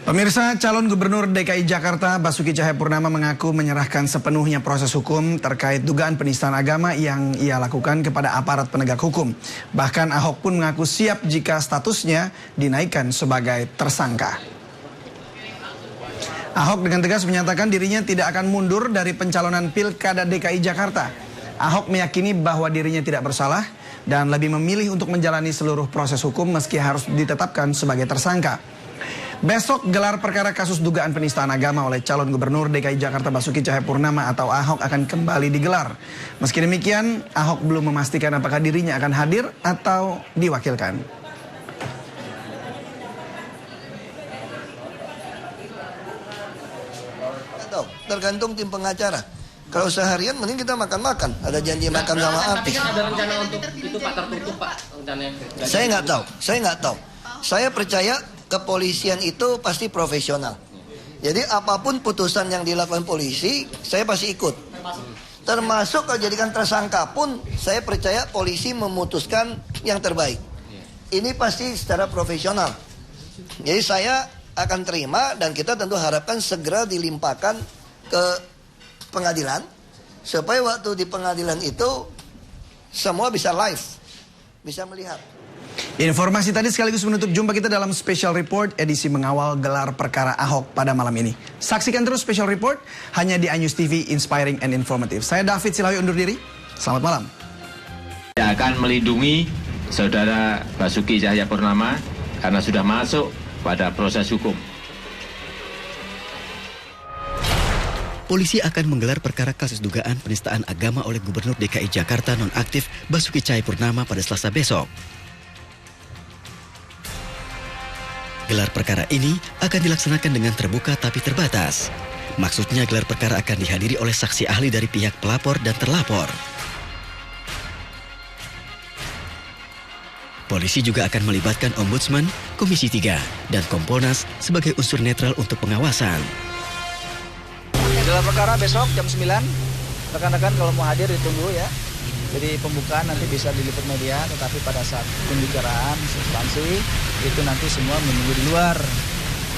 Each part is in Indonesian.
Pemirsa, calon gubernur DKI Jakarta Basuki Cahayapurnama mengaku menyerahkan sepenuhnya proses hukum terkait dugaan penistaan agama yang ia lakukan kepada aparat penegak hukum. Bahkan Ahok pun mengaku siap jika statusnya dinaikkan sebagai tersangka. Ahok dengan tegas menyatakan dirinya tidak akan mundur dari pencalonan Pilkada DKI Jakarta. Ahok meyakini bahwa dirinya tidak bersalah dan lebih memilih untuk menjalani seluruh proses hukum meski harus ditetapkan sebagai tersangka. Besok gelar perkara kasus dugaan penistaan agama oleh calon gubernur DKI Jakarta Basuki Cahayapurnama atau Ahok akan kembali digelar. Meski demikian, Ahok belum memastikan apakah dirinya akan hadir atau diwakilkan. Tergantung tim pengacara. Kalau seharian mending kita makan-makan. Ada janji makan sama artis. Ada rencana untuk itu Pak, tertutup Pak rencananya? Saya nggak tahu. Saya percaya kepolisian itu pasti profesional. Jadi apapun putusan yang dilakukan polisi, saya pasti ikut. Termasuk kalau jadikan tersangka pun, saya percaya polisi memutuskan yang terbaik. Ini pasti secara profesional. Jadi saya akan terima dan kita tentu harapkan segera dilimpahkan ke pengadilan. Supaya waktu di pengadilan itu semua bisa live, bisa melihat. Informasi tadi sekaligus menutup jumpa kita dalam Special Report edisi mengawal gelar perkara Ahok pada malam ini. Saksikan terus Special Report hanya di iNews TV, Inspiring and Informative. Saya David Silawi undur diri. Selamat malam. Saya akan melindungi saudara Basuki Cahayapurnama karena sudah masuk pada proses hukum. Polisi akan menggelar perkara kasus dugaan penistaan agama oleh Gubernur DKI Jakarta nonaktif Basuki Cahayapurnama pada Selasa besok. Gelar perkara ini akan dilaksanakan dengan terbuka tapi terbatas. Maksudnya gelar perkara akan dihadiri oleh saksi ahli dari pihak pelapor dan terlapor. Polisi juga akan melibatkan Ombudsman, Komisi 3, dan Kompolnas sebagai unsur netral untuk pengawasan. Gelar perkara besok jam 9. Rekan-rekan kalau mau hadir ditunggu ya. Jadi pembukaan nanti bisa diliput media, tetapi pada saat pembicaraan substansi itu nanti semua menunggu di luar.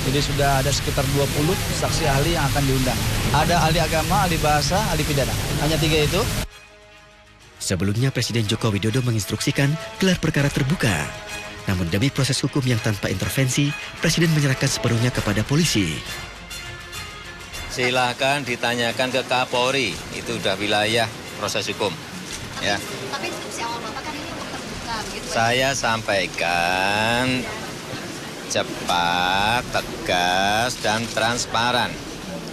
Jadi sudah ada sekitar 20 saksi ahli yang akan diundang. Ada ahli agama, ahli bahasa, ahli pidana. Hanya 3 itu. Sebelumnya Presiden Joko Widodo menginstruksikan gelar perkara terbuka. Namun demi proses hukum yang tanpa intervensi, Presiden menyerahkan sepenuhnya kepada polisi. Silahkan ditanyakan ke Kapolri, itu sudah wilayah proses hukum. Ya. Tapi instruksi awal Bapak kan ini untuk terbuka begitu. Saya sampaikan cepat, tegas, dan transparan.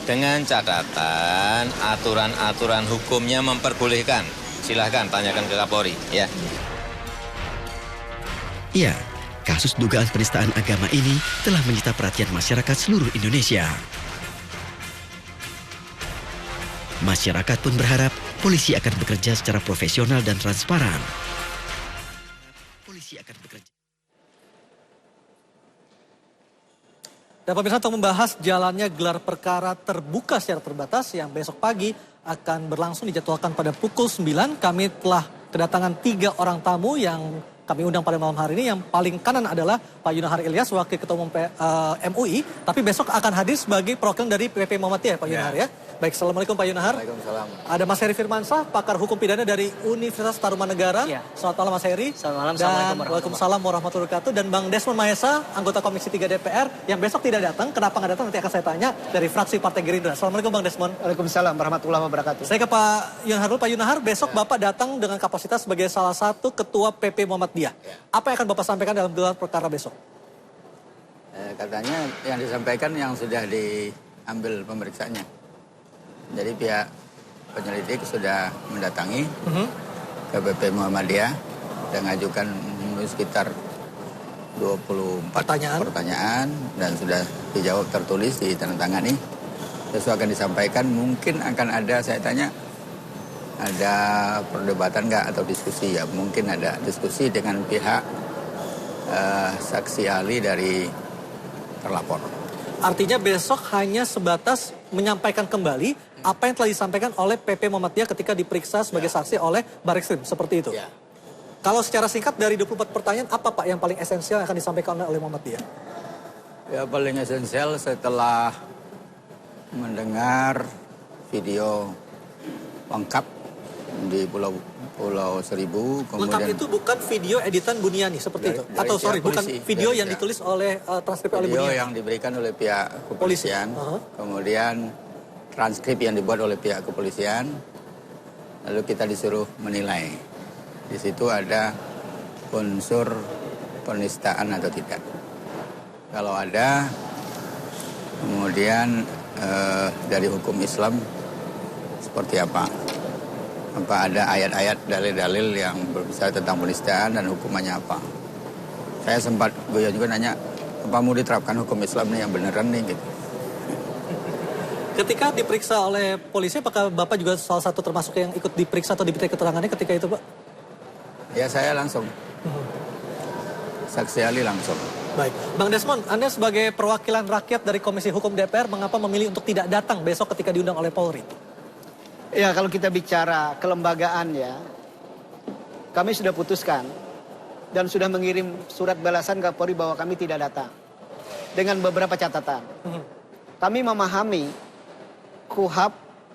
Dengan catatan aturan-aturan hukumnya memperbolehkan. Silahkan tanyakan ke Kapolri. Ya. Iya, kasus dugaan penistaan agama ini telah menyita perhatian masyarakat seluruh Indonesia. Masyarakat pun berharap polisi akan bekerja secara profesional dan transparan. Polisi akan bekerja. Dan pemirsa, untuk membahas jalannya gelar perkara terbuka secara terbatas yang besok pagi akan berlangsung dijadwalkan pada pukul 9. Kami telah kedatangan 3 orang tamu yang kami undang pada malam hari ini. Yang paling kanan adalah Pak Yunahar Ilyas, Wakil Ketua Umum MUI. Tapi besok akan hadir sebagai perwakilan dari PP Muhammadiyah, Pak Yunahar ya. Baik, Assalamualaikum Pak Yunahar. Waalaikumsalam. Ada Mas Heri Firmansyah, pakar hukum pidana dari Universitas Tarumanegara. Ya. Selamat malam Mas Heri. Selamat malam, Dan Assalamualaikum Waalaikumsalam warahmatullahi wabarakatuh. Dan Bang Desmond Mahesa, anggota Komisi 3 DPR, yang besok tidak datang. Kenapa nggak datang? Nanti akan saya tanya dari fraksi Partai Gerindra. Assalamualaikum Bang Desmond. Waalaikumsalam warahmatullahi wabarakatuh. Saya ke Pak Yunahar dulu. Pak Yunahar, besok Bapak datang dengan kapasitas sebagai salah satu Ketua PP Muhammadiyah. Apa yang akan Bapak sampaikan dalam gelar perkara besok? Katanya yang disampaikan yang sudah diambil pemeriksaannya. Jadi pihak penyelidik sudah mendatangi ke PP Muhammadiyah dan mengajukan sekitar 24 pertanyaan dan sudah dijawab tertulis ditandatangani. Sesuatu akan disampaikan, mungkin akan ada, saya tanya, ada perdebatan nggak atau diskusi ya? Mungkin ada diskusi dengan pihak saksi ahli dari terlapor. Artinya besok hanya sebatas menyampaikan kembali apa yang telah disampaikan oleh PP Muhammadiyah ketika diperiksa sebagai saksi oleh Barreskrim, seperti itu. Ya. Kalau secara singkat dari 24 pertanyaan, apa Pak yang paling esensial yang akan disampaikan oleh Muhammadiyah? Ya paling esensial setelah mendengar video lengkap di Pulau Seribu. Lengkap itu bukan video editan Buniani seperti itu? Atau sorry, bukan video yang ditulis oleh transkrip oleh Buniani? Video yang diberikan oleh pihak kepolisian, kemudian transkrip yang dibuat oleh pihak kepolisian, lalu kita disuruh menilai. Di situ ada unsur penistaan atau tidak. Kalau ada, kemudian dari hukum Islam seperti apa? Apa ada ayat-ayat, dalil-dalil yang berbicara tentang penistaan dan hukumannya apa? Saya sempat goyah juga nanya, apa mau diterapkan hukum Islam nih yang beneran nih gitu. Ketika diperiksa oleh polisi, apakah Bapak juga salah satu termasuk yang ikut diperiksa atau diminta keterangannya ketika itu, Pak? Ya saya langsung. Saksi ahli langsung. Baik. Bang Desmond, Anda sebagai perwakilan rakyat dari Komisi Hukum DPR, mengapa memilih untuk tidak datang besok ketika diundang oleh Polri? Ya, kalau kita bicara kelembagaan ya, kami sudah putuskan dan sudah mengirim surat balasan ke Polri bahwa kami tidak datang. Dengan beberapa catatan. Kami memahami KUHP,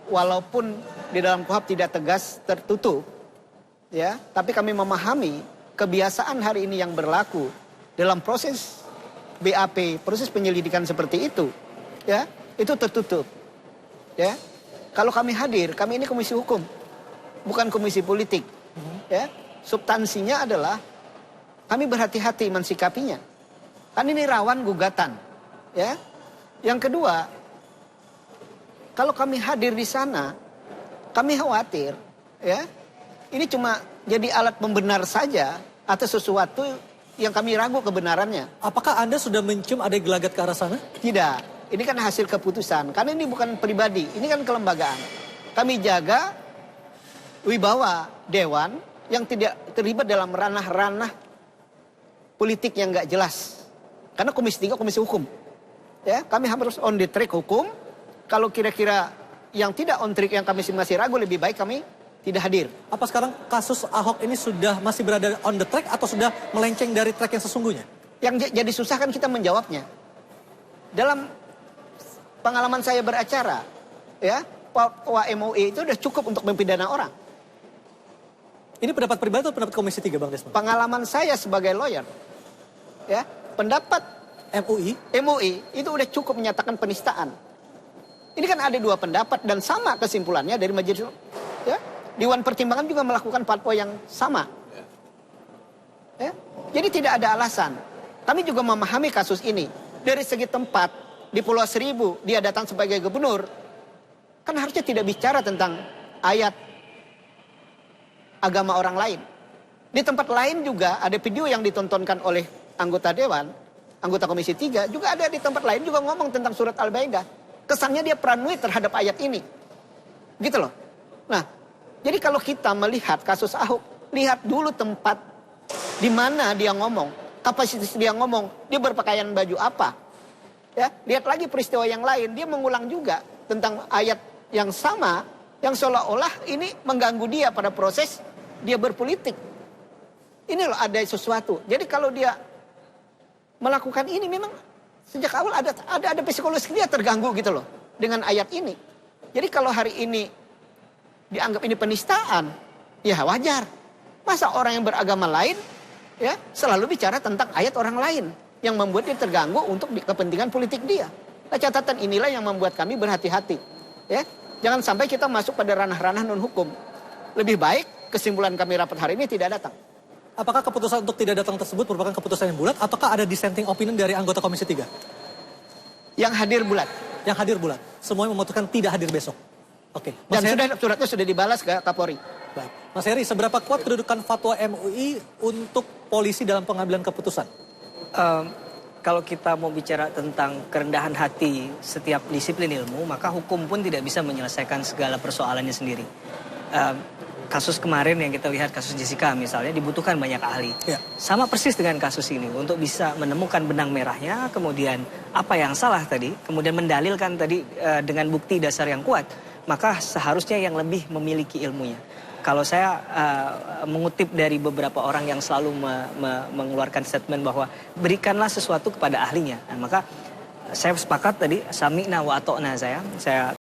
walaupun di dalam KUHP tidak tegas tertutup, ya, tapi kami memahami kebiasaan hari ini yang berlaku dalam proses BAP, proses penyelidikan seperti itu, ya, itu tertutup, ya. Kalau kami hadir, kami ini komisi hukum, bukan komisi politik, ya. Substansinya adalah kami berhati-hati mensikapinya, kan ini rawan gugatan, ya. Yang kedua, kalau kami hadir di sana, kami khawatir, ya, ini cuma jadi alat pembenar saja atas sesuatu yang kami ragu kebenarannya. Apakah Anda sudah mencium ada gelagat ke arah sana? Tidak. Ini kan hasil keputusan. Karena ini bukan pribadi. Ini kan kelembagaan. Kami jaga wibawa dewan yang tidak terlibat dalam ranah-ranah politik yang nggak jelas. Karena Komisi 3 komisi hukum. Ya, kami harus on the track hukum. Kalau kira-kira yang tidak on track yang kami masih ragu, lebih baik kami tidak hadir. Apa sekarang kasus Ahok ini sudah masih berada on the track atau sudah melenceng dari track yang sesungguhnya? Yang jadi susah kan kita menjawabnya. Dalam pengalaman saya beracara, ya, Papua MUI itu sudah cukup untuk mempidana orang. Ini pendapat pribadi atau pendapat Komisi 3, Bang Desmond? Pengalaman saya sebagai lawyer, ya, pendapat MUI itu udah cukup menyatakan penistaan. Ini kan ada dua pendapat dan sama kesimpulannya dari majelis, ya. Dewan Pertimbangan juga melakukan fatwa yang sama. Ya. Jadi tidak ada alasan. Kami juga memahami kasus ini dari segi tempat. Di Pulau Seribu dia datang sebagai gubernur, kan harusnya tidak bicara tentang ayat agama orang lain. Di tempat lain juga ada video yang ditontonkan oleh anggota dewan, anggota Komisi 3, juga ada di tempat lain juga ngomong tentang surat Al-Maidah. Kesannya dia paranoid terhadap ayat ini. Gitu loh. Nah, jadi kalau kita melihat kasus Ahok, lihat dulu tempat di mana dia ngomong, kapasitas dia ngomong, dia berpakaian baju apa. Ya, lihat lagi peristiwa yang lain, dia mengulang juga tentang ayat yang sama, yang seolah-olah ini mengganggu dia pada proses dia berpolitik. Ini loh ada sesuatu. Jadi kalau dia melakukan ini memang sejak awal ada psikologis dia terganggu gitu loh dengan ayat ini. Jadi kalau hari ini dianggap ini penistaan, ya wajar. Masa orang yang beragama lain ya selalu bicara tentang ayat orang lain yang membuat dia terganggu untuk kepentingan politik dia. Nah, catatan inilah yang membuat kami berhati-hati. Ya, jangan sampai kita masuk pada ranah-ranah non hukum. Lebih baik kesimpulan kami rapat hari ini tidak datang. Apakah keputusan untuk tidak datang tersebut merupakan keputusan yang bulat ataukah ada dissenting opinion dari anggota Komisi 3? Yang hadir bulat. Yang hadir bulat. Semuanya memutuskan tidak hadir besok. Oke. Dan suratnya sudah dibalas ke Kapolri. Baik. Mas Heri, seberapa kuat kedudukan fatwa MUI untuk polisi dalam pengambilan keputusan? Kalau kita mau bicara tentang kerendahan hati setiap disiplin ilmu, maka hukum pun tidak bisa menyelesaikan segala persoalannya sendiri. Kasus kemarin yang kita lihat, kasus Jessica misalnya, dibutuhkan banyak ahli. Ya. Sama persis dengan kasus ini, untuk bisa menemukan benang merahnya, kemudian apa yang salah tadi, kemudian mendalilkan tadi dengan bukti dasar yang kuat, maka seharusnya yang lebih memiliki ilmunya. Kalau saya mengutip dari beberapa orang yang selalu mengeluarkan statement bahwa berikanlah sesuatu kepada ahlinya. Nah, maka saya sepakat tadi sami'na wa ata'na saya